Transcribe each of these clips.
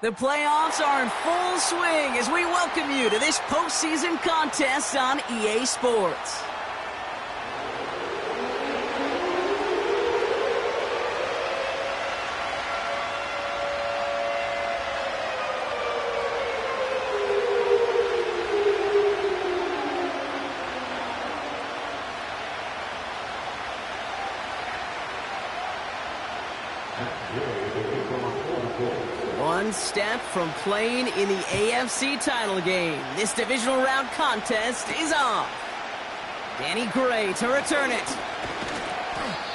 The playoffs are in full swing as we welcome you to this postseason contest on EA Sports. One step from playing in the AFC title game. This divisional round contest is on. Danny Gray to return it.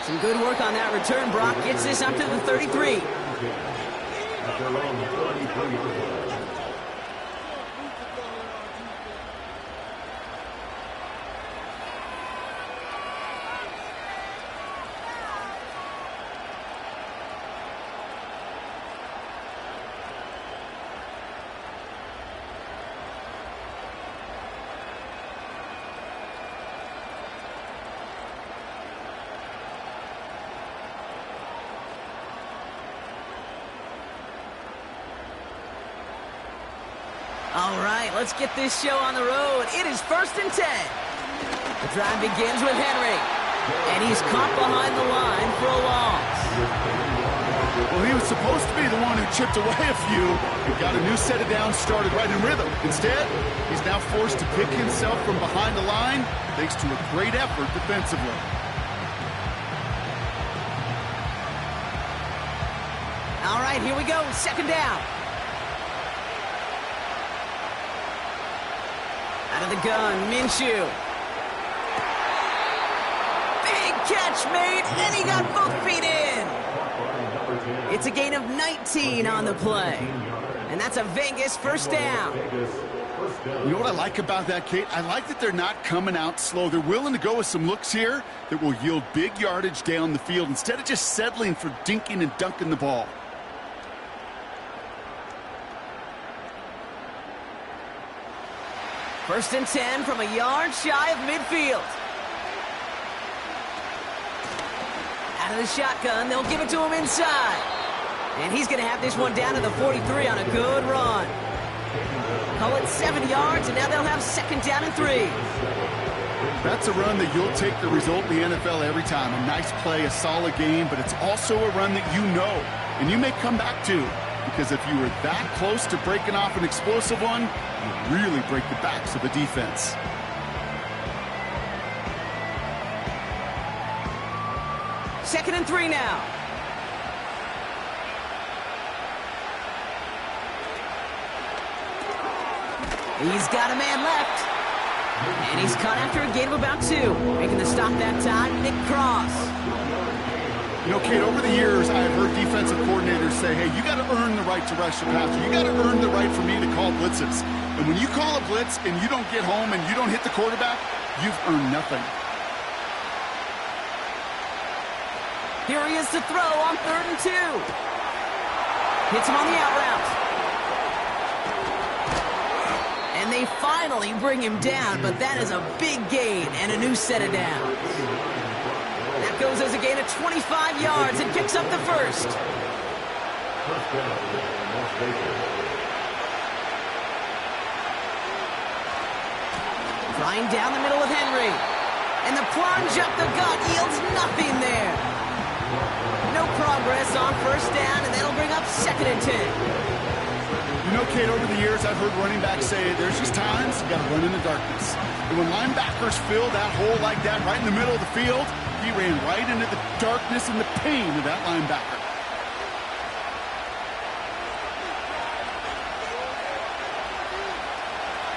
Some good work on that return. Brock gets this up to the 33. All right, let's get this show on the road. It is 1st and 10. The drive begins with Henry, and he's caught behind the line for a loss. Well, he was supposed to be the one who chipped away a few and got a new set of downs started right in rhythm. Instead, he's now forced to pick himself from behind the line thanks to a great effort defensively. All right, here we go, 2nd down. Out of the gun, Minshew. Big catch made, and he got both feet in. It's a gain of 19 on the play. And that's a Vegas 1st down. You know what I like about that, Kate? I like that they're not coming out slow. They're willing to go with some looks here that will yield big yardage down the field instead of just settling for dinking and dunking the ball. First and 10 from a yard shy of midfield. Out of the shotgun, they'll give it to him inside. And he's going to have this one down to the 43 on a good run. Call it 7 yards, and now they'll have 2nd down and 3. That's a run that you'll take the result in the NFL every time. A nice play, a solid game, but it's also a run that you know, and you may come back to. Because if you were that close to breaking off an explosive one, you really break the backs of a defense. Second and 3 now. He's got a man left. And he's caught after a gain of about 2. Making the stop that time, Nick Cross. You know, Kate, over the years, I've heard defensive coordinators say, hey, you got to earn the right to rush the passer. You got to earn the right for me to call blitzes. And when you call a blitz and you don't get home and you don't hit the quarterback, you've earned nothing. Here he is to throw on 3rd and 2. Hits him on the out route. And they finally bring him down, but that is a big gain and a new set of downs. That goes as a gain of 25 yards and picks up the 1st. Flying down the middle with Henry. And the plunge up the gut yields nothing there. No progress on 1st down, and that'll bring up 2nd and 10. You know, Kate, over the years, I've heard running backs say there's just times you got to run in the darkness. And when linebackers fill that hole like that right in the middle of the field, he ran right into the darkness and the pain of that linebacker.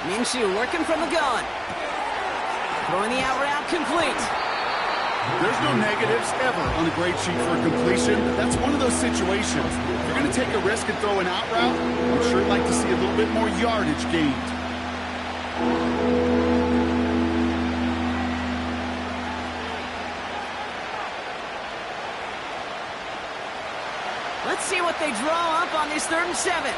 Minshew working from the gun. Throwing the out route complete. There's no negatives ever on a grade sheet for a completion. That's one of those situations. If you're going to take a risk and throw an out route, I'd sure like to see a little bit more yardage gained. Let's see what they draw up on this 3rd and 7.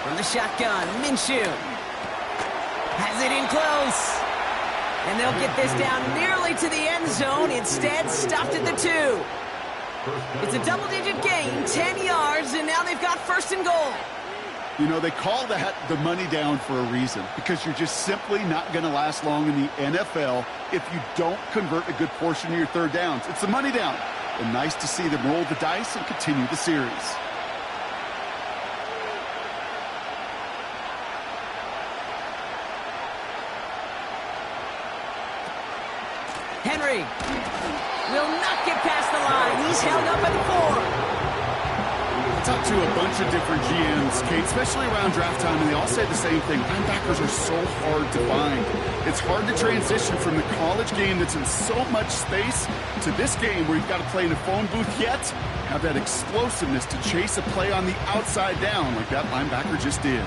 From the shotgun, Minshew has it in close. And they'll get this down nearly to the end zone. Instead, stopped at the 2. It's a double-digit gain, 10 yards, and now they've got first and goal. You know, they call that the money down for a reason, because you're just simply not going to last long in the NFL if you don't convert a good portion of your third downs. It's the money down. And nice to see them roll the dice and continue the series. Henry will not get past the line. He's held up at the 4. I talked to a bunch of different GMs, Kate, especially around draft time, and they all say the same thing. Linebackers are so hard to find. It's hard to transition from the college game that's in so much space to this game where you've got to play in a phone booth, yet have that explosiveness to chase a play on the outside down like that linebacker just did.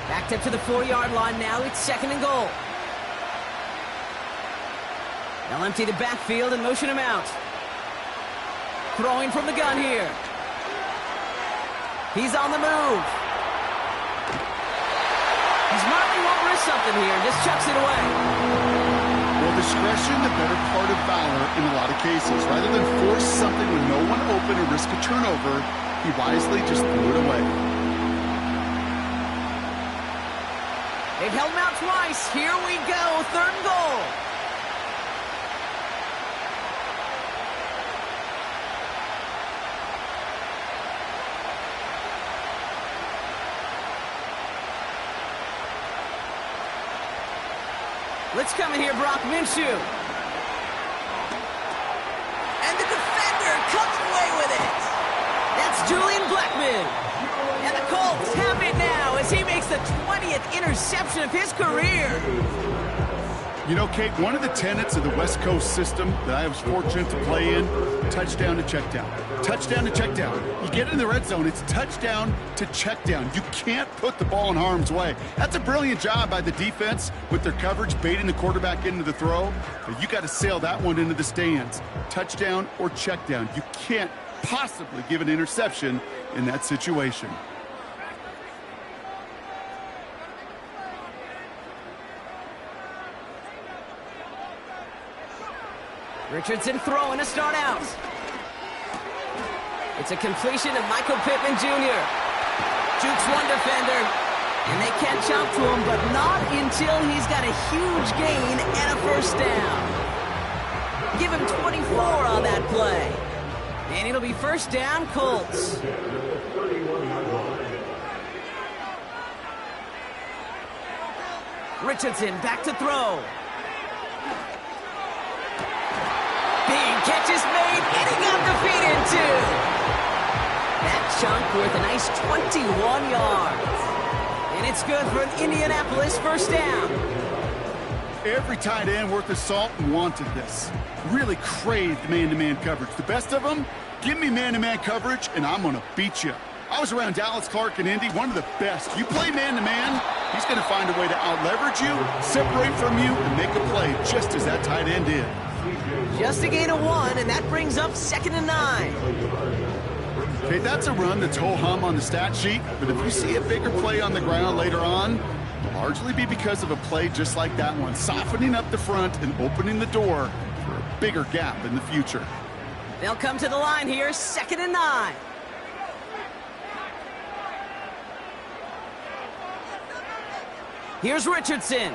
Backed up to the 4-yard line now. It's second and goal. They'll empty the backfield and motion him out. Throwing from the gun here. He's on the move. He's marking over something here. Just chucks it away. Well, discretion, the better part of valor in a lot of cases. Rather than force something with no one open or risk a turnover, he wisely just threw it away. They've held him out twice. Here we go. Third and goal. Let's come in here, Brock Minshew. And the defender comes away with it. That's Julian Blackmon. And the Colts have it now as he makes the 20th interception of his career. You know, Kate, one of the tenets of the West Coast system that I was fortunate to play in, touchdown to check down. Touchdown to check down. You get in the red zone, it's touchdown to check down. You can't put the ball in harm's way. That's a brilliant job by the defense with their coverage, baiting the quarterback into the throw. But you got to sail that one into the stands. Touchdown or check down. You can't possibly give an interception in that situation. Richardson throwing to start out. It's a completion of Michael Pittman Jr. Jukes one defender, and they catch up to him, but not until he's got a huge gain and a first down. Give him 24 on that play. And it'll be first down, Colts. Richardson back to throw. Big catch is made, and he got defeated too. That chunk worth a nice 21 yards. And it's good for an Indianapolis first down. Every tight end worth his salt wanted this. Really craved man-to-man coverage. The best of them, give me man-to-man coverage, and I'm going to beat you. I was around Dallas Clark and Indy, one of the best. You play man-to-man, he's going to find a way to out-leverage you, separate from you, and make a play, just as that tight end did. Just a gain of 1, and that brings up 2nd and 9. Okay, that's a run that's ho-hum on the stat sheet, but if you see a bigger play on the ground later on, it'll largely be because of a play just like that one, softening up the front and opening the door for a bigger gap in the future. They'll come to the line here, 2nd and 9. Here's Richardson.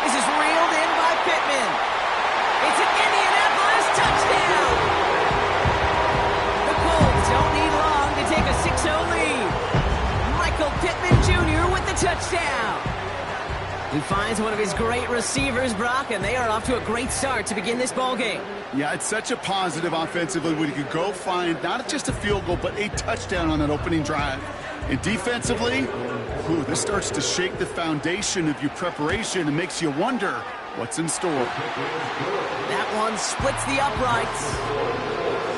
This is reeled in by Pittman. It's an Indianapolis touchdown. The Colts don't need long to take a 6-0 lead. Michael Pittman Jr. with the touchdown. He finds one of his great receivers, Brock, and they are off to a great start to begin this ballgame. Yeah, it's such a positive offensively when you could go find not just a field goal, but a touchdown on that opening drive. And defensively, this starts to shake the foundation of your preparation and makes you wonder what's in store. That one splits the uprights.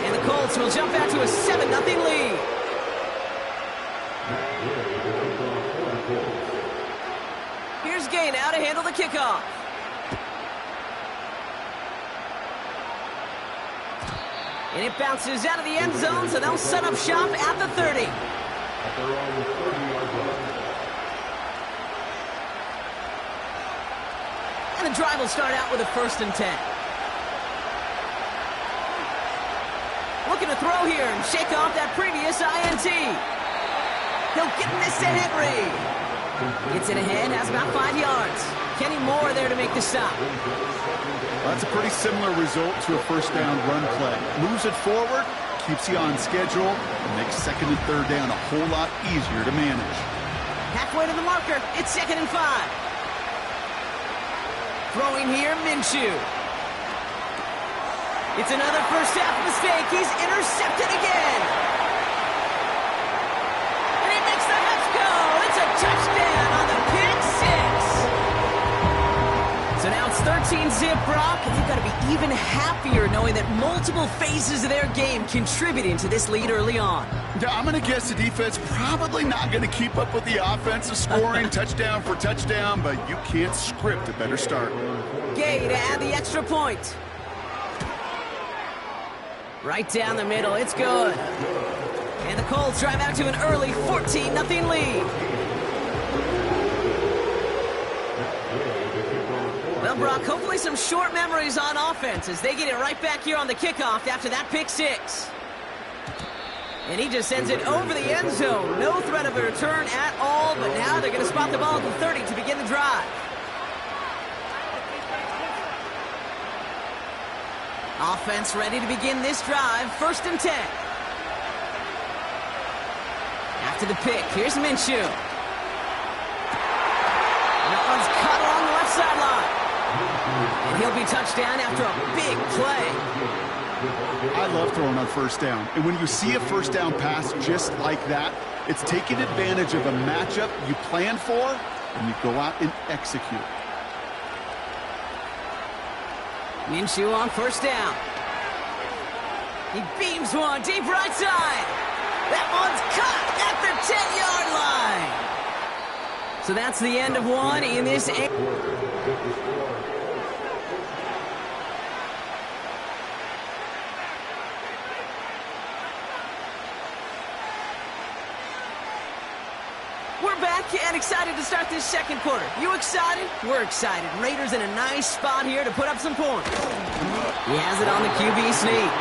And the Colts will jump out to a 7-0 lead. Here's Gay now to handle the kickoff. And it bounces out of the end zone, so they'll set up shop at the 30. And the drive will start out with a 1st and 10. Looking to throw here and shake off that previous INT. He'll get this to Henry. Gets it ahead, has about 5 yards. Kenny Moore there to make the stop. That's a pretty similar result to a 1st down run play. Moves it forward, keeps you on schedule, and makes 2nd and 3rd down a whole lot easier to manage. Halfway to the marker, it's 2nd and 5. Throwing here, Minshew. It's another first half mistake. He's intercepted again. And he makes the Mets go. It's a touchdown on the pick 6. So now it's 13-zip, Brock, and they've got to be even happier knowing that multiple phases of their game contributing to this lead early on. I'm going to guess the defense probably not going to keep up with the offensive scoring touchdown for touchdown, but you can't script a better start. Gay to add the extra point. Right down the middle, it's good. And the Colts drive out to an early 14-0 lead. Well, Brock, hopefully some short memories on offense as they get it right back here on the kickoff after that pick 6. And he just sends it over the end zone. No threat of a return at all, but now they're going to spot the ball at the 30 to begin the drive. Offense ready to begin this drive. 1st and 10. After the pick, here's Minshew. That one's cut along the left sideline. And he'll be touchdown after a big play. I love throwing on 1st down. And when you see a 1st down pass just like that, it's taking advantage of a matchup you planned for, and you go out and execute. Minshew on 1st down. He beams one deep right side. That one's cut at the 10-yard line. So that's the end of one in this. We're back and excited to start this 2nd quarter. You excited? We're excited. Raiders in a nice spot here to put up some points. He has it on the QB sneak.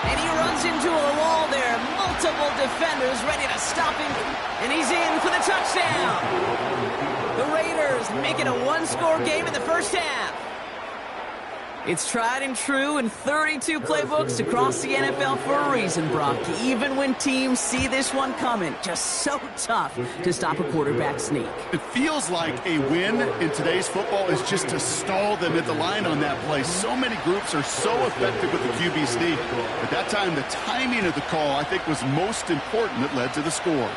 And he runs into a wall there. Multiple defenders ready to stop him. And he's in for the touchdown. The Raiders make it a 1-score game in the 1st half. It's tried and true in 32 playbooks across the NFL for a reason, Brock. Even when teams see this one coming, just so tough to stop a quarterback sneak. It feels like a win in today's football is just to stall them at the line on that play. So many groups are so effective with the QB sneak. At that time, the timing of the call, I think, was most important that led to the score.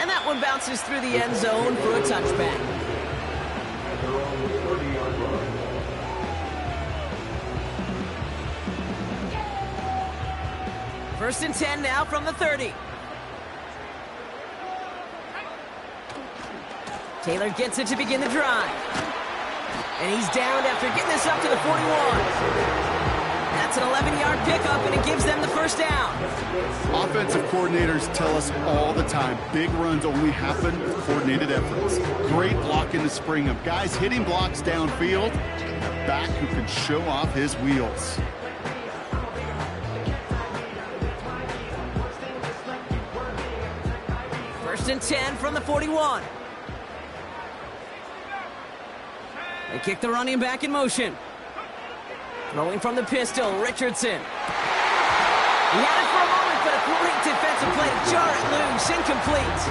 And that one bounces through the end zone for a touchback. First and 10 now from the 30. Taylor gets it to begin the drive. And he's downed after getting this up to the 41. That's an 11-yard pickup, and it gives them the 1st down. Offensive coordinators tell us all the time, big runs only happen with coordinated efforts. Great blocking to spring them. Guys hitting blocks downfield, and a back who can show off his wheels. First and 10 from the 41. They kick the running back in motion. Throwing from the pistol, Richardson. He had it for a moment, but a great defensive play to jar it loose, incomplete.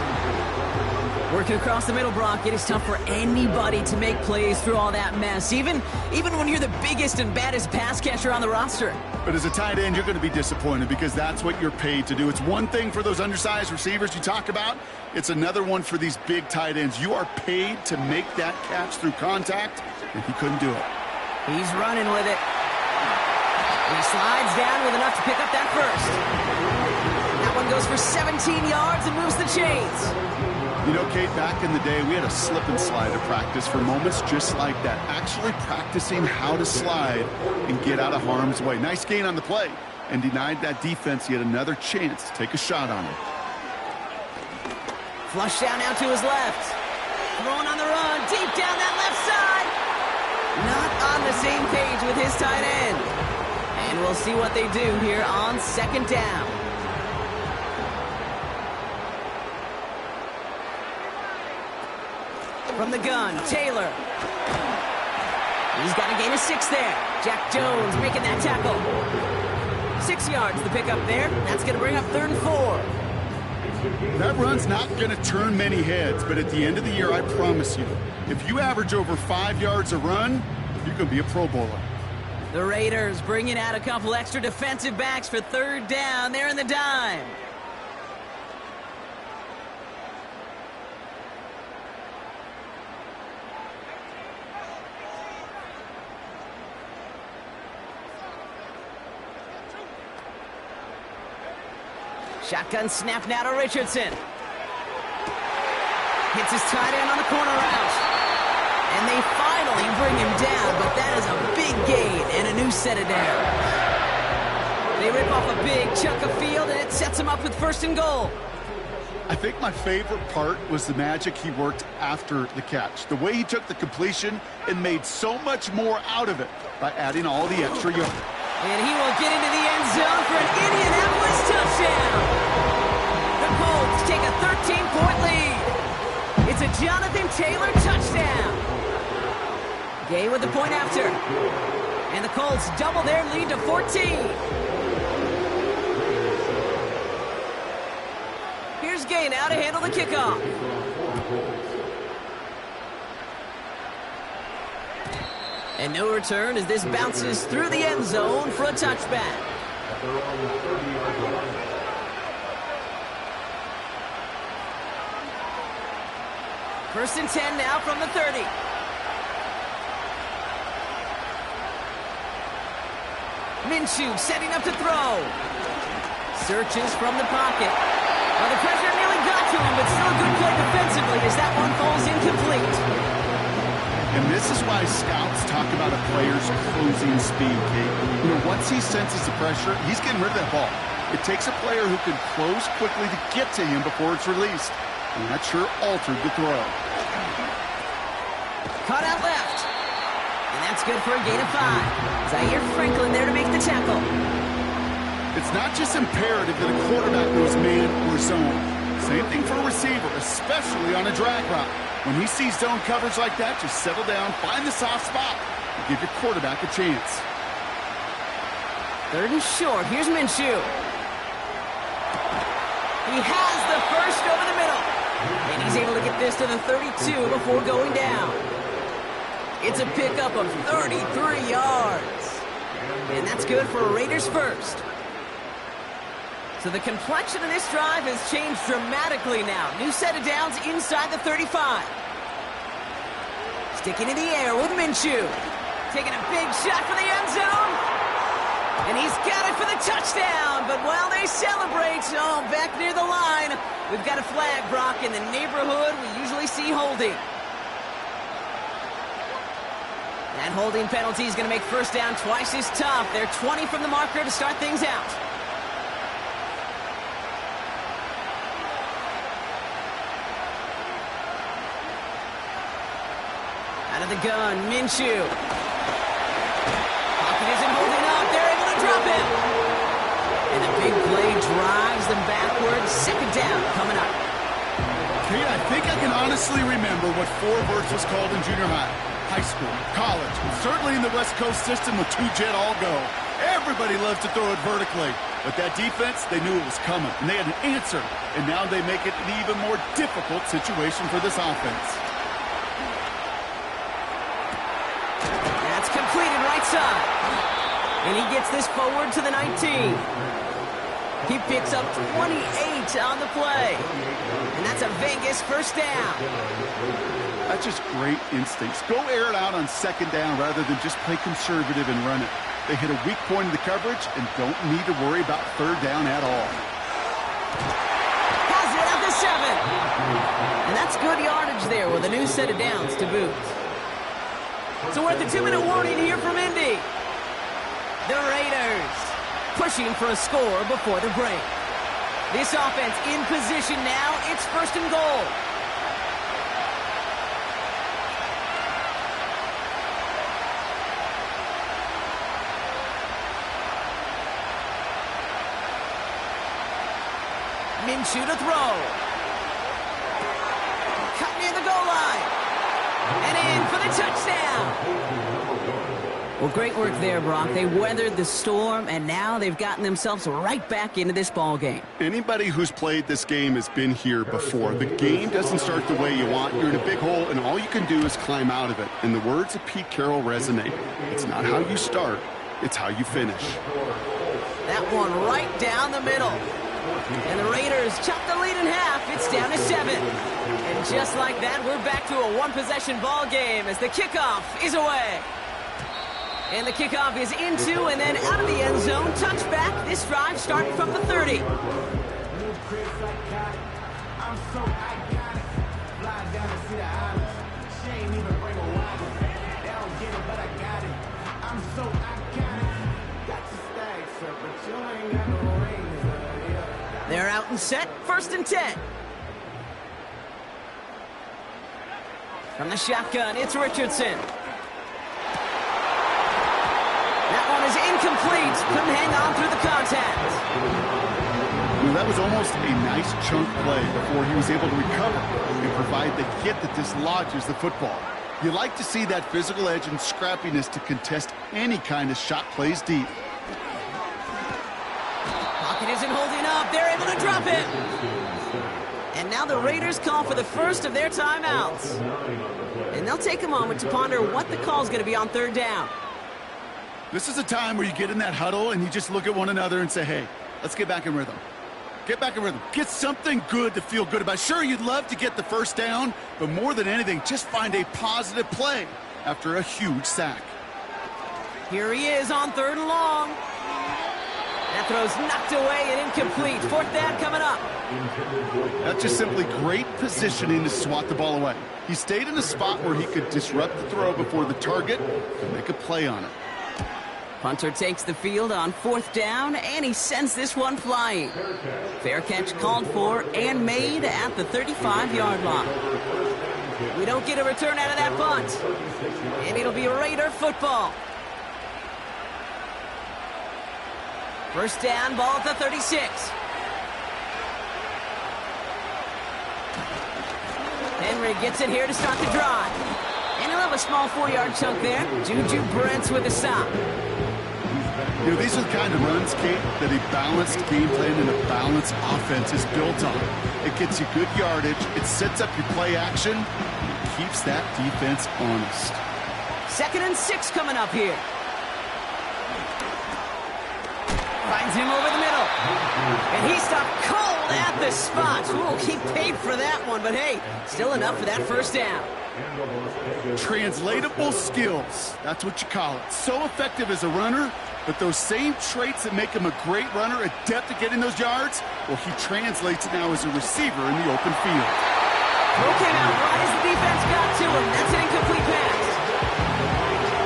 Working across the middle, Brock, it is tough for anybody to make plays through all that mess, even when you're the biggest and baddest pass catcher on the roster. But as a tight end, you're going to be disappointed because that's what you're paid to do. It's one thing for those undersized receivers you talk about. It's another one for these big tight ends. You are paid to make that catch through contact, and he couldn't do it. He's running with it. He slides down with enough to pick up that first. That one goes for 17 yards and moves the chains. You know, Kate, back in the day, we had a slip and slide at practice for moments just like that. Actually practicing how to slide and get out of harm's way. Nice gain on the play, and denied that defense yet another chance to take a shot on it. Flush down now to his left. Throwing on the run, deep down that left side. Not on the same page with his tight end. And we'll see what they do here on second down. From the gun, Taylor. He's got a gain of 6 there. Jack Jones making that tackle. 6 yards the pickup there. That's going to bring up 3rd and 4. That run's not going to turn many heads, but at the end of the year, I promise you, if you average over 5 yards a run, you're going to be a Pro Bowler. The Raiders bringing out a couple extra defensive backs for 3rd down. They're in the dime. Shotgun snap now to Richardson. Hits his tight end on the corner route. And they finally bring him down, but that is a big gain and a new set of downs. They rip off a big chunk of field, and it sets him up with 1st and goal. I think my favorite part was the magic he worked after the catch. The way he took the completion and made so much more out of it by adding all the extra yards. And he will get into the end zone for an Indianapolis touchdown. The Colts take a 13-point lead. It's a Jonathan Taylor touchdown. Gay with the point after. And the Colts double their lead to 14. Here's Gay now to handle the kickoff. And no return as this bounces through the end zone for a touchback. First and 10 now from the 30. Minshew setting up to throw. Searches from the pocket. Well, the pressure nearly got to him, but still a good play defensively as that one falls incomplete. And this is why scouts talk about a player's closing speed, Kate. You know, once he senses the pressure, he's getting rid of that ball. It takes a player who can close quickly to get to him before it's released. And that sure altered the throw. Caught out left. And that's good for a gain of 5. Zaire Franklin there to make the tackle. It's not just imperative that a quarterback goes man or zone. Same thing for a receiver, especially on a drag route. When he sees zone coverage like that, just settle down, find the soft spot, and give your quarterback a chance. 3rd and short. Here's Minshew. He has the first over the middle. And he's able to get this to the 32 before going down. It's a pickup of 33 yards. And that's good for a Raiders first. So the complexion of this drive has changed dramatically now. New set of downs inside the 35. Sticking in the air with Minshew. Taking a big shot for the end zone. And he's got it for the touchdown. But while they celebrate, oh, back near the line, we've got a flag, Brock, in the neighborhood we usually see holding. That holding penalty is going to make 1st down twice as tough. They're 20 from the marker to start things out. Out of the gun, Minshew. Pocket isn't holding up. They're able to drop him. And the big play drives them backwards. 2nd down coming up. Kate, I think I can honestly remember what 4 verts was called in junior high, high school, college, and certainly in the West Coast system with 2-jet all-go. Everybody loves to throw it vertically. But that defense, they knew it was coming, and they had an answer. And now they make it an even more difficult situation for this offense. That's completed right side. And he gets this forward to the 19. He picks up 28 on the play. And that's a Vegas 1st down. That's just great instincts. Go air it out on 2nd down rather than just play conservative and run it. They hit a weak point in the coverage and don't need to worry about 3rd down at all. Has it at the 7. And that's there with a new set of downs to boot. So we're at the 2-minute warning here from Indy. The Raiders pushing for a score before the break. This offense in position now. It's 1st and goal. Minshew to throw. Cut near the goal line. And in for the touchdown. Well, great work there, Brock. They weathered the storm, and now they've gotten themselves right back into this ball game. Anybody who's played this game has been here before. The game doesn't start the way you want. You're in a big hole, and all you can do is climb out of it. And the words of Pete Carroll resonate. It's not how you start, it's how you finish. That one right down the middle. And the Raiders chop the lead in half. It's down to 7. And just like that, we're back to a one-possession ball game as the kickoff is away. And the kickoff is into and then out of the end zone. Touchback. This drive starting from the 30. They're out and set. 1st and 10. From the shotgun, it's Richardson. That one is incomplete. Couldn't hang on through the contact. Well, that was almost a nice chunk play before he was able to recover and provide the hit that dislodges the football. You like to see that physical edge and scrappiness to contest any kind of shot plays deep. Pocket isn't holding up. They're able to drop it. And now the Raiders call for the first of their timeouts. And they'll take a moment to ponder what the call is going to be on 3rd down. This is a time where you get in that huddle and you just look at one another and say, hey, let's get back in rhythm. Get back in rhythm. Get something good to feel good about. Sure, you'd love to get the 1st down, but more than anything, just find a positive play after a huge sack. Here he is on 3rd and long. That throw's knocked away and incomplete. 4th down coming up. That's just simply great positioning to swat the ball away. He stayed in a spot where he could disrupt the throw before the target and make a play on it. Punter takes the field on 4th down, and he sends this one flying. Fair catch called for and made at the 35-yard line. We don't get a return out of that punt. And it'll be Raider football. 1st down, ball at the 36. Henry gets it here to start the drive. And he'll have a small 4-yard chunk there. Juju Brents with a stop. You know, these are the kind of runs, Kate, that a balanced game plan and a balanced offense is built on. It gets you good yardage, it sets up your play action, it keeps that defense honest. 2nd and 6 coming up here. Finds him over the middle. And he stopped cold at the spot. Ooh, he paid for that one, but hey, still enough for that 1st down. Translatable skills, that's what you call it. So effective as a runner, but those same traits that make him a great runner, adept at getting those yards, well, he translates it now as a receiver in the open field. Throw came out right as the defense got to him. That's an incomplete pass.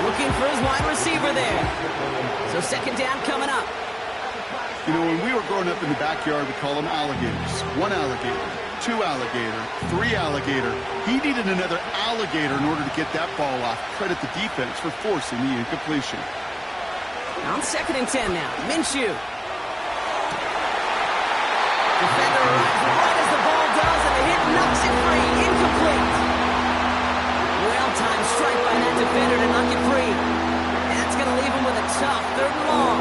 Looking for his wide receiver there. So 2nd down coming up. You know, when we were growing up in the backyard, we call them alligators. 1 alligator, 2 alligator, 3 alligator. He needed another alligator in order to get that ball off. Credit the defense for forcing the incompletion. On 2nd and 10 now. Minshew. Defender arrives right as the ball does, and the hit knocks it free. Incomplete. Well-timed strike by that defender to knock it free. And that's going to leave him with a tough 3rd and long.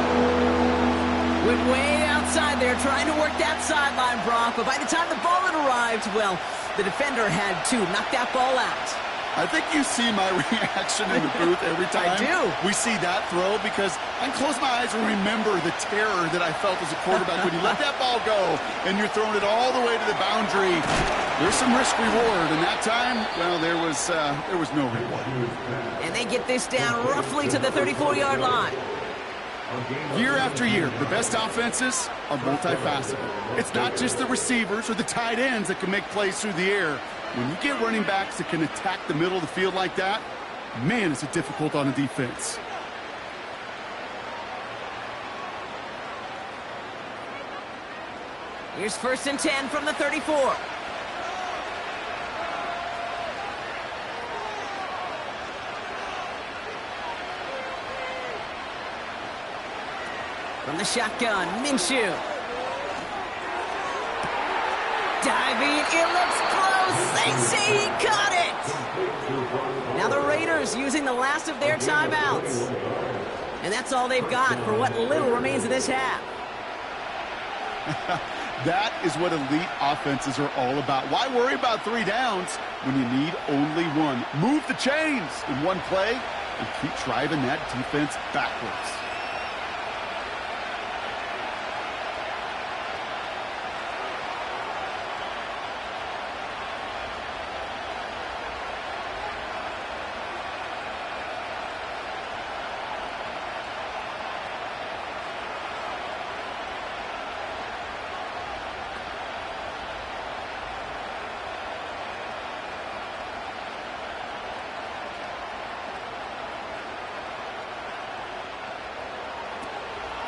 Went way outside there trying to work that sideline, Brock. But by the time the ball had arrived, well, the defender had to knock that ball out. I think you see my reaction in the booth every time I do. we see that throw, because I can close my eyes and remember the terror that I felt as a quarterback when you let that ball go and you're throwing it all the way to the boundary. There's some risk reward, and that time, well, there was no reward. And they get this down roughly to the 34-yard line. Year after year, the best offenses are multifaceted. It's not just the receivers or the tight ends that can make plays through the air. When you get running backs that can attack the middle of the field like that, man, is it difficult on the defense. Here's 1st and 10 from the 34. From the shotgun, Minshew. Diving, it looks close. They say he caught it. Now the Raiders using the last of their timeouts. And that's all they've got for what little remains of this half. That is what elite offenses are all about. Why worry about 3 downs when you need only 1? Move the chains in one play and keep driving that defense backwards.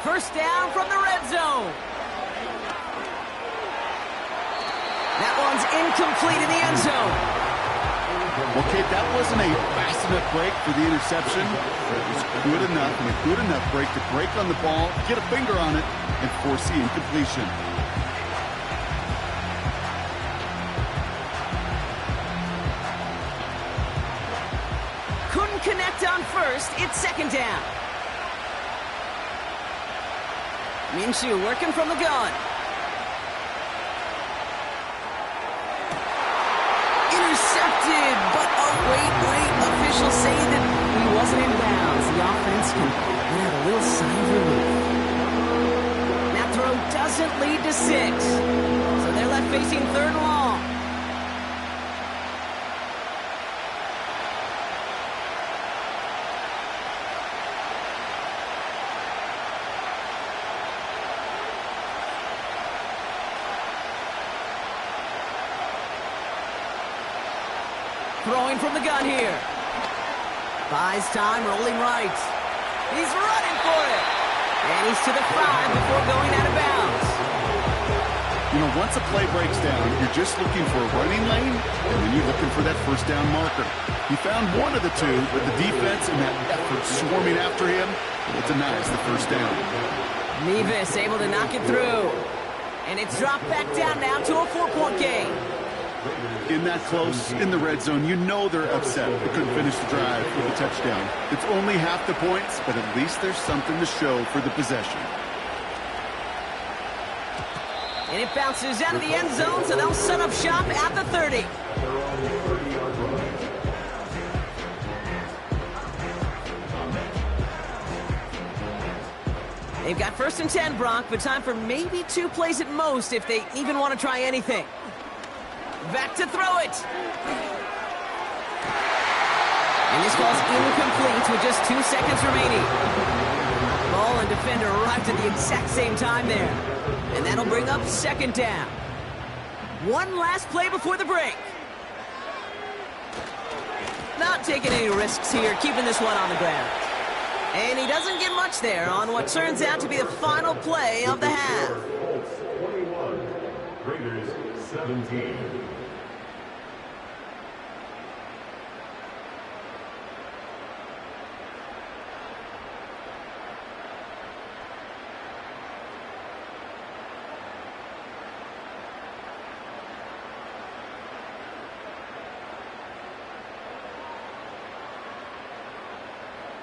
First down from the red zone. That one's incomplete in the end zone. Okay, that wasn't a fast enough break for the interception. It was good enough, and a good enough break to break on the ball, get a finger on it, and force the incompletion. Couldn't connect on first. It's 2nd down. Minshew working from the gun. Intercepted, but wait. Officials say that he wasn't in bounds. The offense can have a little sigh of relief. That throw doesn't lead to 6. So they're left facing 3rd and long. Throwing from the gun here. Buys time, rolling right. He's running for it. And he's to the 5 before going out of bounds. You know, once a play breaks down, you're just looking for a running lane, and then you're looking for that 1st down marker. He found one of the 2, but the defense and that effort swarming after him, it denies the 1st down. Nevis able to knock it through. And it's dropped back down now to a 4-point game. In that close, in the red zone, you know they're upset. They couldn't finish the drive with a touchdown. It's only half the points, but at least there's something to show for the possession. And it bounces out of the end zone, so they'll set up shop at the 30. They've got 1st and 10, Brock, but time for maybe 2 plays at most if they even want to try anything. Back to throw it. And this ball's incomplete with just 2 seconds remaining. Ball and defender arrived at the exact same time there. And that'll bring up 2nd down. One last play before the break. Not taking any risks here, keeping this one on the ground. And he doesn't get much there on what turns out to be the final play of the half. 21, Raiders 17.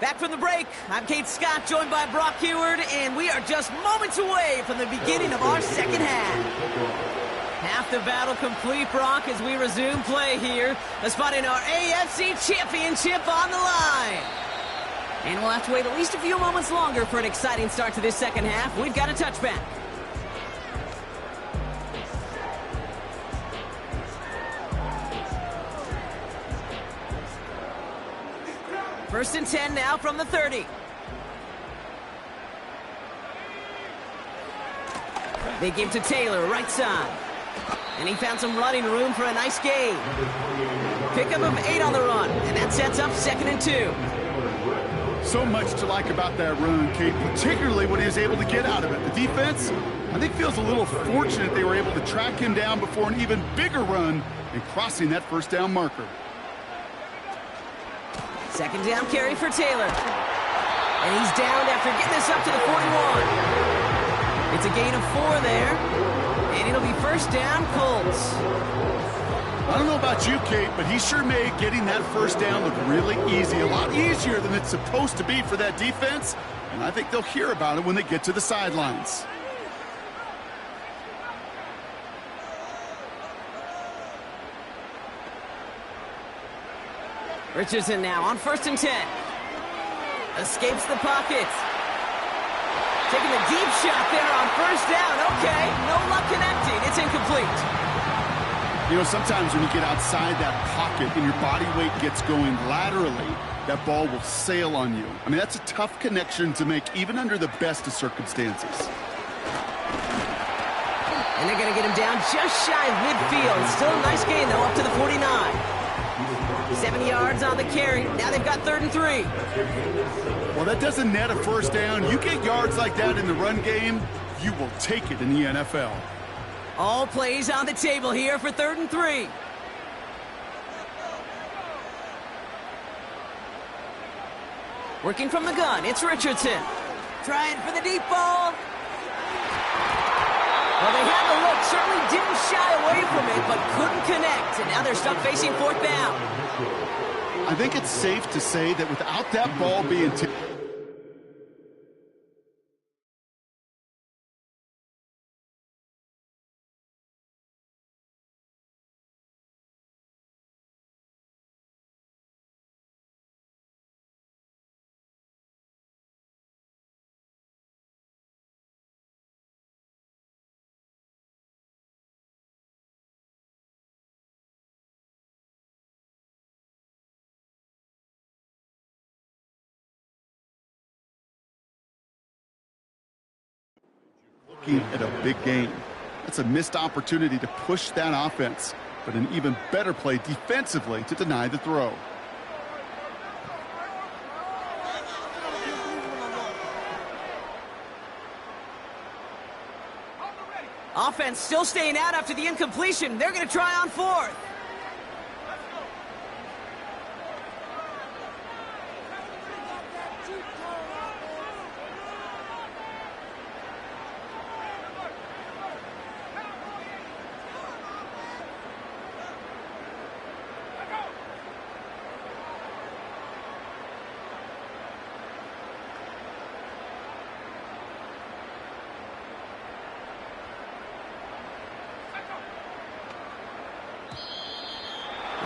Back from the break, I'm Kate Scott, joined by Brock Heward, and we are just moments away from the beginning of our 2nd half. Half the battle complete, Brock, as we resume play here. A spot in our AFC Championship on the line. And we'll have to wait at least a few moments longer for an exciting start to this 2nd half. We've got a touchback. First and 10 now from the 30. They give to Taylor, right side. And he found some running room for a nice gain. Pickup of 8 on the run, and that sets up 2nd and 2. So much to like about that run, Kate, particularly what he was able to get out of it. The defense, I think, feels a little fortunate they were able to track him down before an even bigger run and crossing that first down marker. 2nd down carry for Taylor. And he's downed after getting this up to the 41. It's a gain of 4 there. And it'll be 1st down, Colts. I don't know about you, Kate, but he sure made getting that first down look really easy. A lot easier than it's supposed to be for that defense. And I think they'll hear about it when they get to the sidelines. Richardson now on 1st and 10. Escapes the pocket. Taking a deep shot there on 1st down. Okay, no luck connecting. It's incomplete. You know, sometimes when you get outside that pocket and your body weight gets going laterally, that ball will sail on you. I mean, that's a tough connection to make even under the best of circumstances. And they're going to get him down just shy of midfield. Still a nice gain, though, up to the 49. 7 yards on the carry. Now they've got 3rd and 3. Well, that doesn't net a first down. You get yards like that in the run game, you will take it in the NFL. All plays on the table here for 3rd and 3. Working from the gun, it's Richardson. Trying for the deep ball. Well, they had the look, certainly didn't shy away from it, but couldn't connect. And now they're stuck facing 4th down. I think it's safe to say that without that ball being looking at a big game. That's a missed opportunity to push that offense, but an even better play defensively to deny the throw. Offense still staying out after the incompletion. They're going to try on 4th.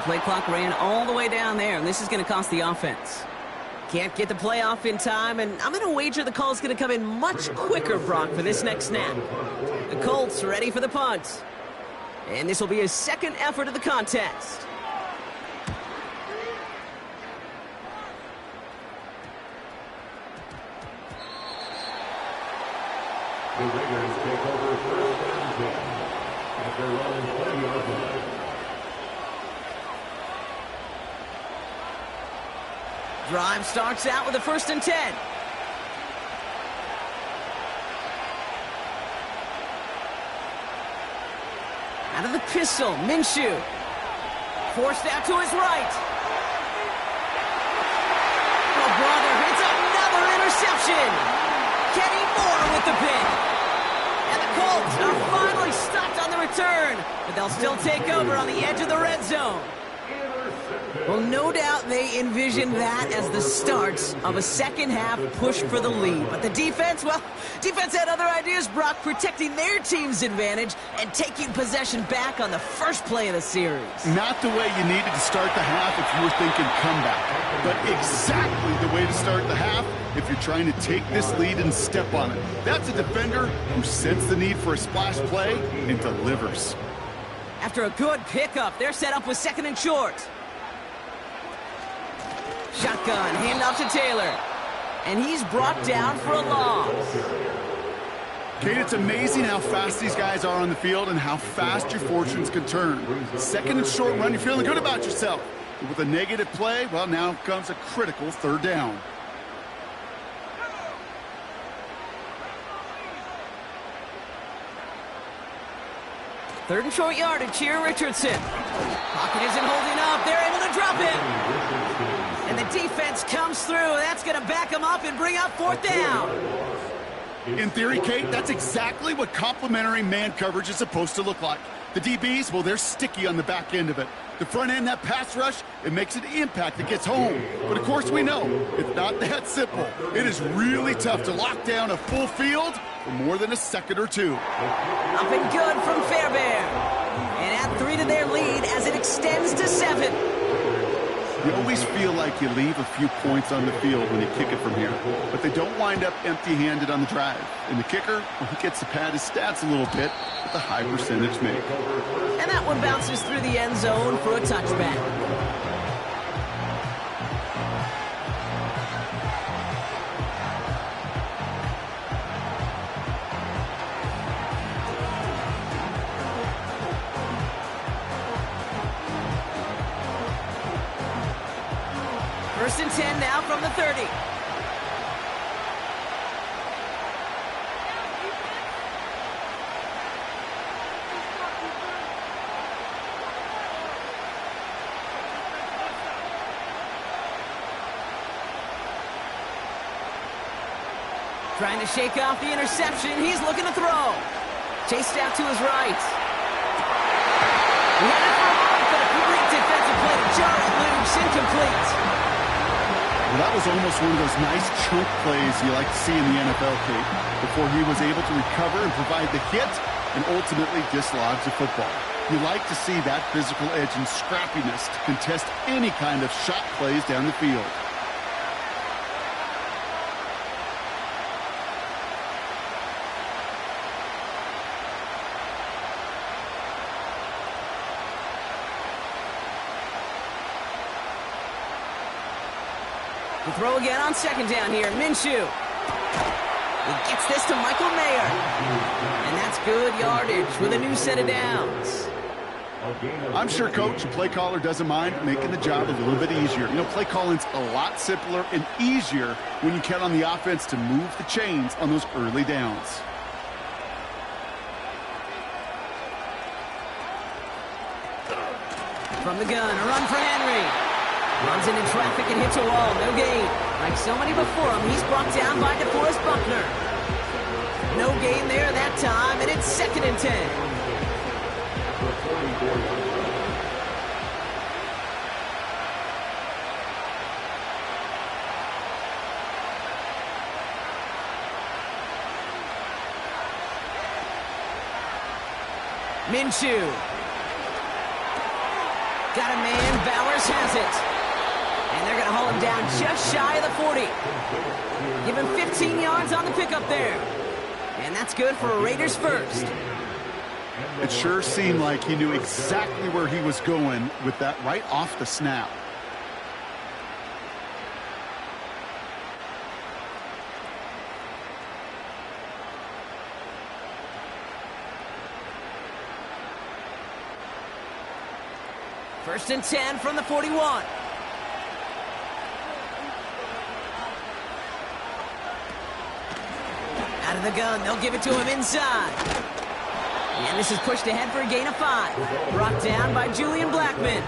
Play clock ran all the way down there, and this is going to cost the offense. Can't get the play off in time, and I'm going to wager the call is going to come in much quicker, Brock, for this next snap. The Colts ready for the punt. And this will be his 2nd effort of the contest. The Raiders take over 1st and 10 after running 20-yard line. Drive starts out with a 1st and 10. Out of the pistol, Minshew. Forced out to his right. Oh, brother, it's another interception. Kenny Moore with the pick. And the Colts are finally stopped on the return, but they'll still take over on the edge of the red zone. Well, no doubt they envisioned that as the start of a second-half push for the lead. But the defense, well, defense had other ideas, Brock, protecting their team's advantage and taking possession back on the first play of the series. Not the way you needed to start the half if you were thinking comeback, but exactly the way to start the half if you're trying to take this lead and step on it. That's a defender who sensed the need for a splash play and delivers. After a good pickup, they're set up with 2nd and short. Shotgun, handoff to Taylor. And he's brought down for a loss. Kate, it's amazing how fast these guys are on the field and how fast your fortunes can turn. Second and short run, you're feeling good about yourself. But with a negative play, well, now comes a critical third down. Third and short yardage here, Richardson. Pocket isn't holding up. They're able to drop him. And the defense comes through. That's going to back him up and bring up fourth down. In theory, Kate, that's exactly what complementary man coverage is supposed to look like. The DBs, well, they're sticky on the back end of it. The front end, that pass rush, it makes an impact that gets home. But, of course, we know it's not that simple. It is really tough to lock down a full field for more than a second or two. Up and good from Fairbairn. And add 3 to their lead as it extends to 7. You always feel like you leave a few points on the field when you kick it from here, but they don't wind up empty-handed on the drive. And the kicker, well, he gets to pad his stats a little bit with a high percentage make. And that one bounces through the end zone for a touchback. First and 10 now from the 30. Trying to shake off the interception. He's looking to throw. Chased out to his right. He had it for a moment, but a great defensive play to jar it loose. Incomplete. Well, that was almost one of those nice chunk plays you like to see in the NFL, Kate, before he was able to recover and provide the hit and ultimately dislodge the football. You like to see that physical edge and scrappiness to contest any kind of shot plays down the field. The throw again on second down here. Minshew. He gets this to Michael Mayer. And that's good yardage with a new set of downs. I'm sure coach and play caller doesn't mind making the job a little bit easier. You know, play calling's a lot simpler and easier when you count on the offense to move the chains on those early downs. From the gun, a run for Henry. Runs into traffic and hits a wall. No gain. Like so many before him, he's brought down by DeForest Buckner. No gain there that time, and it's 2nd and 10. Minshew. Got a man. Bowers has it. And they're going to haul him down just shy of the 40. Give him 15 yards on the pickup there. And that's good for a Raiders first. It sure seemed like he knew exactly where he was going with that right off the snap. First and 10 from the 41. Out of the gun, they'll give it to him inside. And this is pushed ahead for a gain of 5. Brought down by Julian Blackman.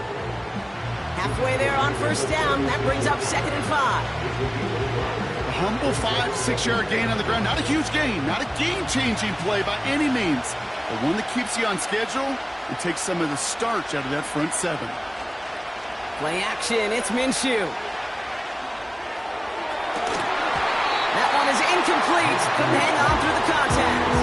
Halfway there on first down, that brings up 2nd and 5. A humble 5-6-yard gain on the ground. Not a huge gain, not a game-changing play by any means, but one that keeps you on schedule and takes some of the starch out of that front 7. Play action, it's Minshew. That one is incomplete. Couldn't hang on through the contact.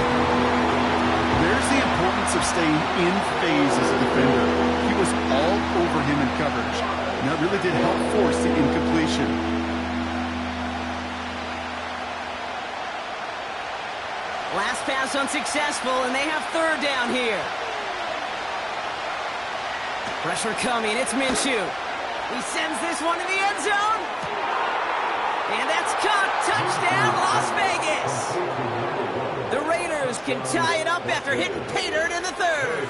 There's the importance of staying in phase as a defender. He was all over him in coverage, and that really did help force the incompletion. Last pass unsuccessful, and they have 3rd down here. Pressure coming, it's Minshew. He sends this one to the end zone. And that's caught. Touchdown, Las Vegas. The Raiders Raiders can tie it up after hitting pay dirt in the third.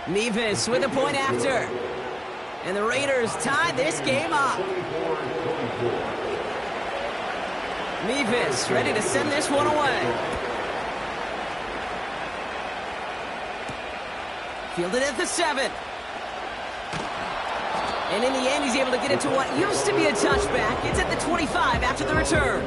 Mevis with a point after. And the Raiders tie this game up. Mevis ready to send this one away. Fielded at the 7. And in the end, he's able to get it to what used to be a touchback. It's at the 25 after the return.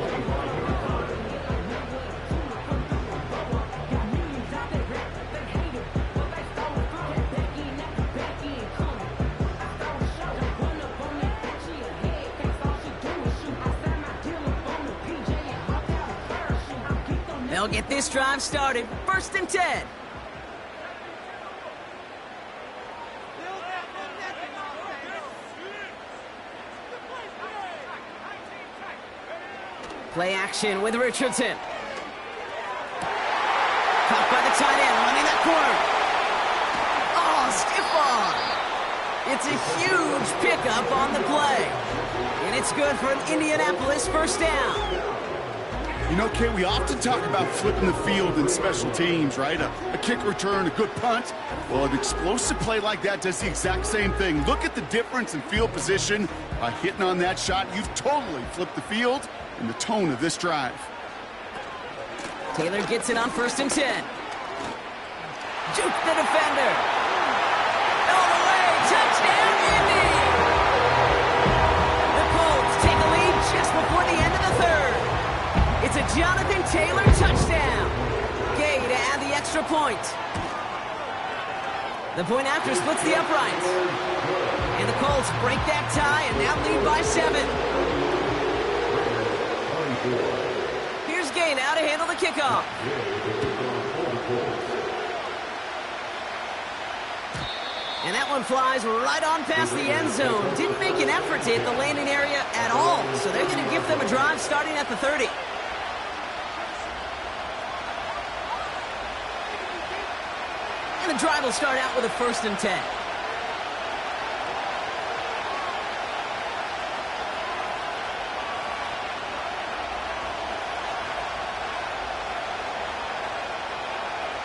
They'll get this drive started. 1st and 10. Play action with Richardson. Caught by the tight end, running that corner. Oh, stiff arm. It's a huge pickup on the play. And it's good for an Indianapolis 1st down. You know, Kay, we often talk about flipping the field in special teams, right? A kick return, a good punt. Well, an explosive play like that does the exact same thing. Look at the difference in field position. By hitting on that shot, you've totally flipped the field and the tone of this drive. Taylor gets it on 1st and 10. Juke the defender. All the way, touchdown, Indy! The Colts take a lead just before the end of the third. It's a Jonathan Taylor touchdown. Gay to add the extra point. The point after splits the uprights. And the Colts break that tie and now lead by 7. Here's Gay now to handle the kickoff. And that one flies right on past the end zone. Didn't make an effort to hit the landing area at all. So they're going to give them a drive starting at the 30. And the drive will start out with a 1st and 10.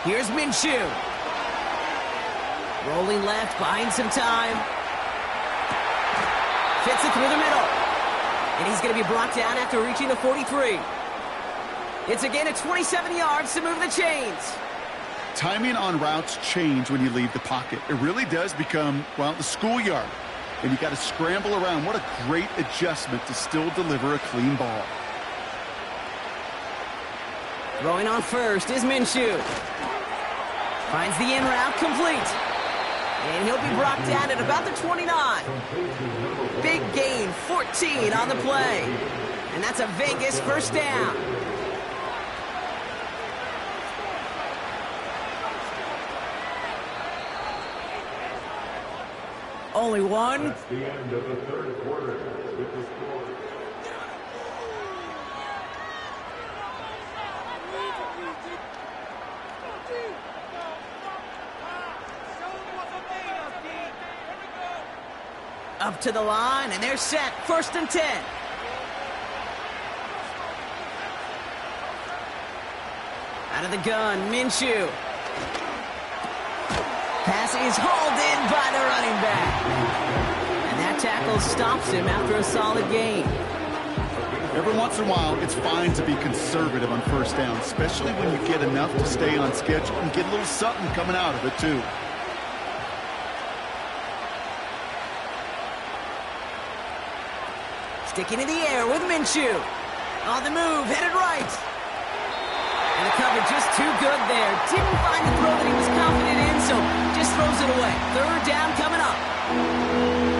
Here's Minshew. Rolling left, buying some time. Fits it through the middle. And he's going to be brought down after reaching the 43. It's a gain of 27 yards to move the chains. Timing on routes change when you leave the pocket. It really does become, well, the schoolyard. And you got to scramble around. What a great adjustment to still deliver a clean ball. Throwing on 1st is Minshew. Finds the in route complete. And he'll be brought down at about the 29. Big gain, 14 on the play. And that's a Vegas 1st down. Only one. That's the end of the third quarter with the score. Up to the line, and they're set. 1st and 10. Out of the gun, Minshew. Pass is hauled in by the running back. And that tackle stops him after a solid gain. Every once in a while, it's fine to be conservative on 1st down, especially when you get enough to stay on schedule and get a little something coming out of it, too. Sticking in the air with Minshew. On the move, headed right. And the cover just too good there. Didn't find the throw that he was confident in, so just throws it away. 3rd down coming up.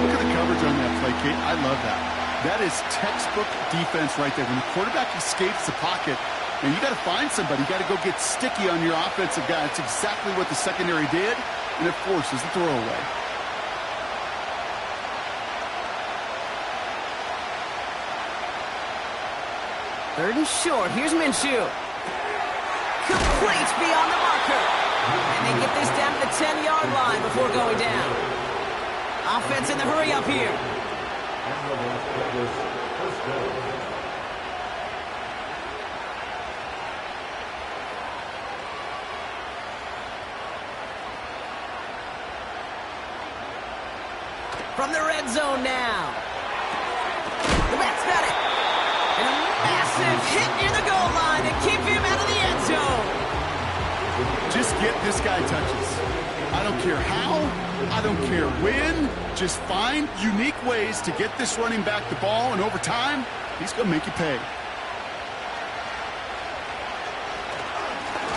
Look at the coverage on that play, Kate. I love that. That is textbook defense right there. When the quarterback escapes the pocket, and you got to find somebody. You got to go get sticky on your offensive guy. It's exactly what the secondary did, and it forces the throwaway. Third and short. Here's Minshew. Complete beyond the marker. And they get this down to the 10-yard line before going down. Offense in the hurry up here. From the red zone now. The Mets got it. And a massive hit near the goal line to keep him out of the end zone. Just get this guy touches. I don't care how, I don't care when. Just find unique ways to get this running back the ball, and over time, he's going to make you pay.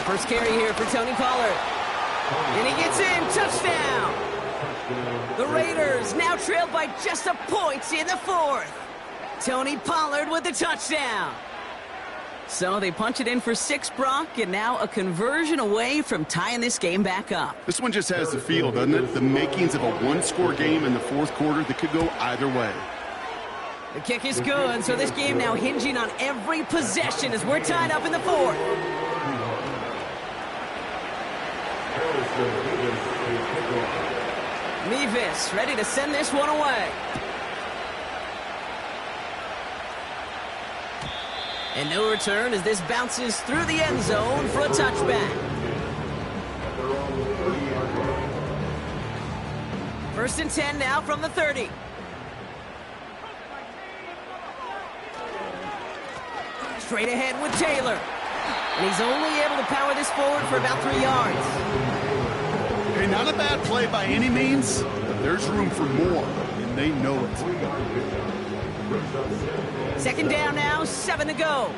First carry here for Tony Pollard. And he gets in. Touchdown. The Raiders now trailed by just a point in the fourth. Tony Pollard with the touchdown. So they punch it in for 6, Brock, and now a conversion away from tying this game back up. This one just has the feel, doesn't it? The makings of a one-score game in the fourth quarter that could go either way. The kick is good, so this game now hinging on every possession as we're tied up in the fourth. Mevis ready to send this one away. And no return as this bounces through the end zone for a touchback. First and 10 now from the 30. Straight ahead with Taylor. And he's only able to power this forward for about 3 yards. Hey, not a bad play by any means, but there's room for more, and they know it. Second down now, 7 to go.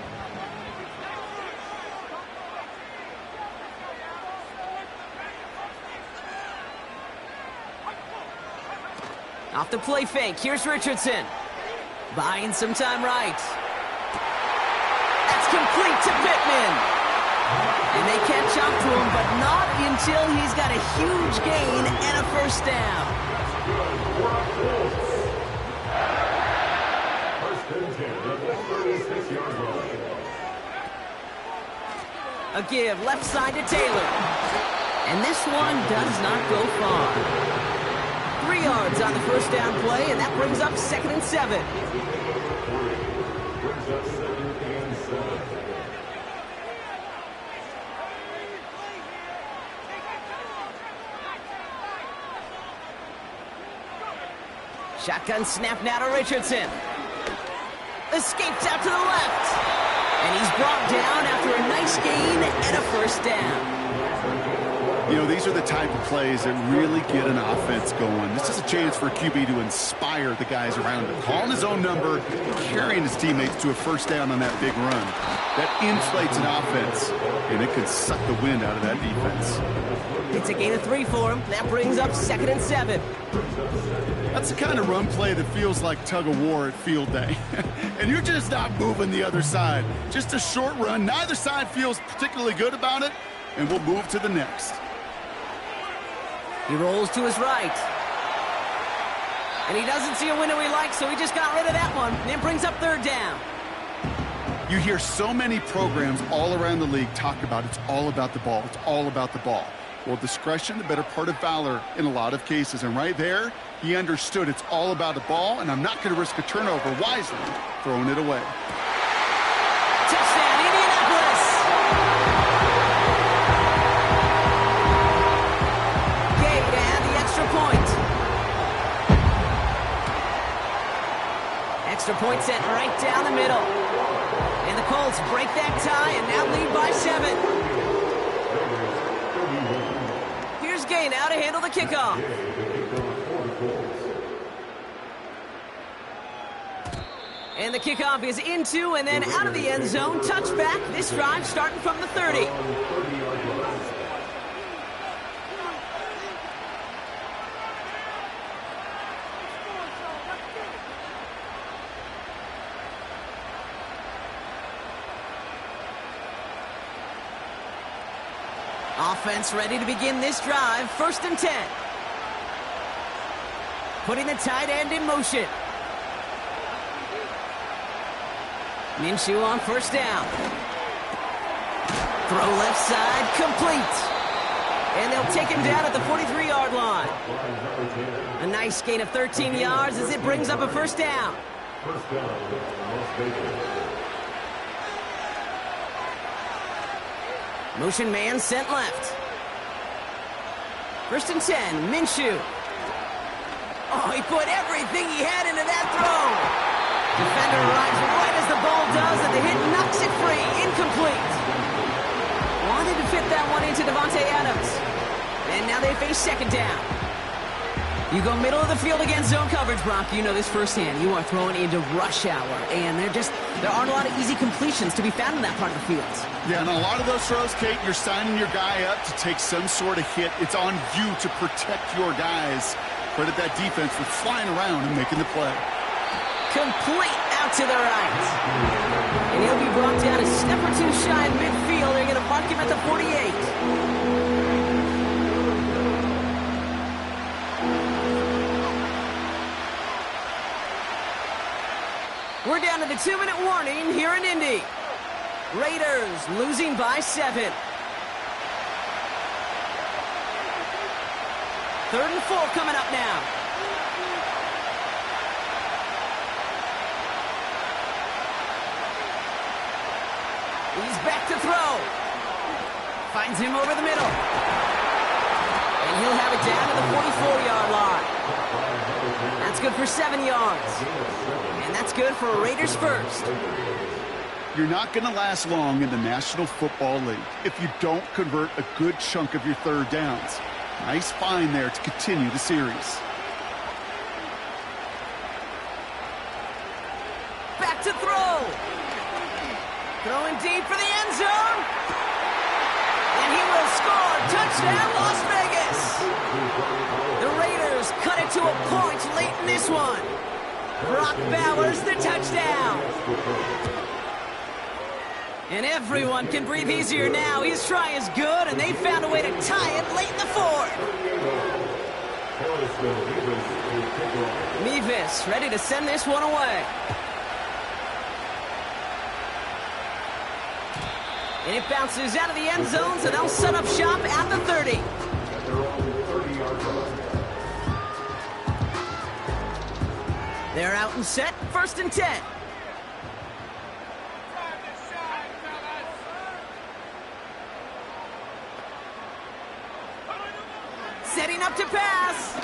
Off the play fake, here's Richardson. Buying some time right. That's complete to Pittman. And they catch up to him, but not until he's got a huge gain and a first down. A give left side to Taylor. And this one does not go far. 3 yards on the first down play, and that brings up 2nd and 7. Shotgun snap now to Richardson. Escapes out to the left. And he's brought down after a nice gain and a first down. You know, these are the type of plays that really get an offense going. This is a chance for a QB to inspire the guys around him. Calling his own number, carrying his teammates to a first down on that big run. That inflates an offense, and it can suck the wind out of that defense. It's a gain of 3 for him. That brings up 2nd and 7. That's the kind of run play that feels like tug of war at field day. And you're just not moving the other side. Just a short run. Neither side feels particularly good about it, and we'll move to the next. He rolls to his right. And he doesn't see a window he likes, so he just got rid of that one. And it brings up 3rd down. You hear so many programs all around the league talk about it's all about the ball. It's all about the ball. Well, discretion, the better part of valor in a lot of cases. And right there, he understood it's all about the ball, and I'm not going to risk a turnover wisely, throwing it away. Touchdown, Indianapolis! Gabe to add the extra point. Extra point set right down the middle. And the Colts break that tie and now lead by 7. Here's Gay now to handle the kickoff. And the kickoff is into and then out of the end zone. Touchback. This drive starting from the 30. Offense ready to begin this drive. 1st and 10. Putting the tight end in motion. Minshew on 1st down. Throw left side, complete. And they'll take him down at the 43-yard line. A nice gain of 13 yards as it brings up a first down. First down, Las Vegas. Motion man sent left. First and 10, Minshew. Oh, he put everything he had into that throw. Defender arrives right as the ball does, and the hit knocks it free. Incomplete. Wanted to fit that one into Devontae Adams. And now they face second down. You go middle of the field against zone coverage, Brock. You know this firsthand. You are throwing into rush hour, and there aren't a lot of easy completions to be found in that part of the field. Yeah, and a lot of those throws, Kate, you're signing your guy up to take some sort of hit. It's on you to protect your guys. Credit that defense for flying around and making the play. Complete out to the right. And he'll be brought down a step or two shy in midfield. They're going to mark him at the 48. We're down to the 2-minute warning here in Indy. Raiders losing by 7. 3rd and 4 coming up now. He's back to throw. Finds him over the middle. And he'll have it down to the 44-yard line. That's good for 7 yards. And that's good for a Raiders first. You're not going to last long in the National Football League if you don't convert a good chunk of your third downs. Nice find there to continue the series. Back to throw. Throwing deep for the end zone. And he will score. Touchdown, Las Vegas. The Raiders cut it to a point late in this one. Brock Bowers, the touchdown. And everyone can breathe easier now. His try is good, and they found a way to tie it late in the fourth. Mevis ready to send this one away. And it bounces out of the end zone, so they'll set up shop at the 30. They're out and set, 1st and 10. Setting up to pass.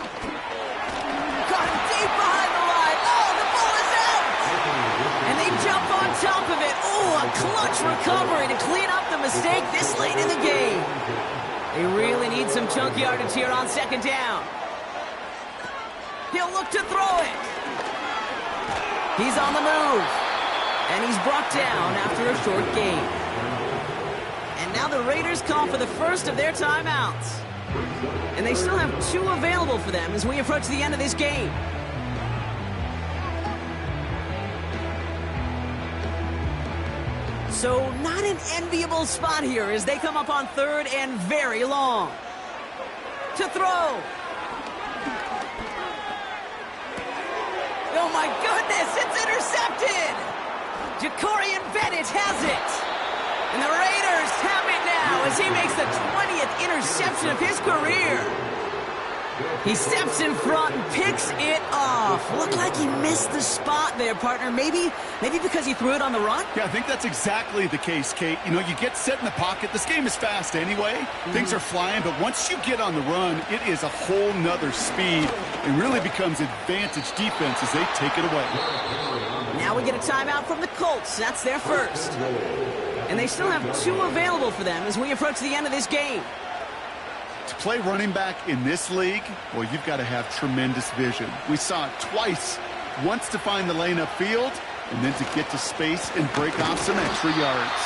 Got him deep behind the line. Oh, the ball is out. And they jump on top of it. Oh, a clutch recovery to clean up the mistake this late in the game. They really need some chunk yardage here on 2nd down. He'll look to throw it. He's on the move. And he's brought down after a short gain. And now the Raiders call for the first of their timeouts. And they still have 2 available for them as we approach the end of this game. So not an enviable spot here as they come up on 3rd and very long. To throw. Oh my goodness, it's intercepted! Jacorian Bennett has it! And the Raiders have it now as he makes the 20th interception of his career. He steps in front and picks it off. Looked like he missed the spot there, partner. Maybe because he threw it on the run? Yeah, I think that's exactly the case, Kate. You know, you get set in the pocket. This game is fast anyway. Things are flying, but once you get on the run, it is a whole nother speed. It really becomes advantage defense as they take it away. Now we get a timeout from the Colts. That's their first. And they still have 2 available for them as we approach the end of this game. To play running back in this league, well, you've got to have tremendous vision. We saw it twice. Once to find the lane upfield, and then to get to space and break off some extra yards.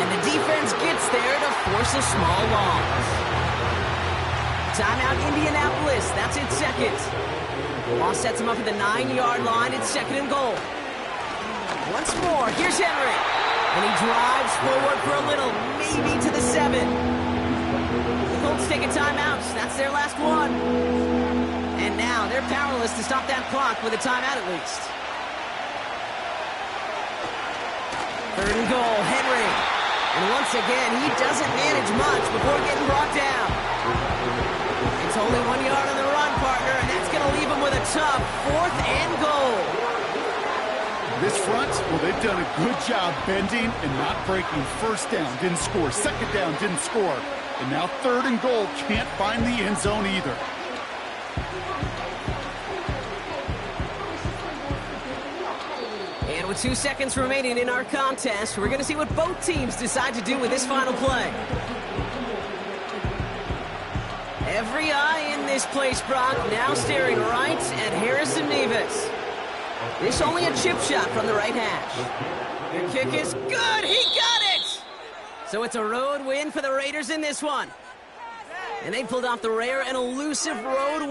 And the defense gets there to force a small loss. Timeout Indianapolis. That's its second. The loss sets him up at the 9-yard line. It's 2nd and goal. Once more, here's Henry. And he drives forward for a little, maybe to the 7. The Colts take a timeout. That's their last one. And now they're powerless to stop that clock with a timeout at least. 3rd and goal, Henry. And once again, he doesn't manage much before getting brought down. It's only 1 yard on the run, partner, and that's going to leave him with a tough 4th and goal. This front, well, they've done a good job bending and not breaking. First down, didn't score. Second down, didn't score. And now 3rd and goal, can't find the end zone either. And with 2 seconds remaining in our contest, we're going to see what both teams decide to do with this final play. Every eye in this place, Brock, now staring right at Harrison Nevis. This only a chip shot from the right hash. The kick is good. He got it! So it's a road win for the Raiders in this one. And they pulled off the rare and elusive road win.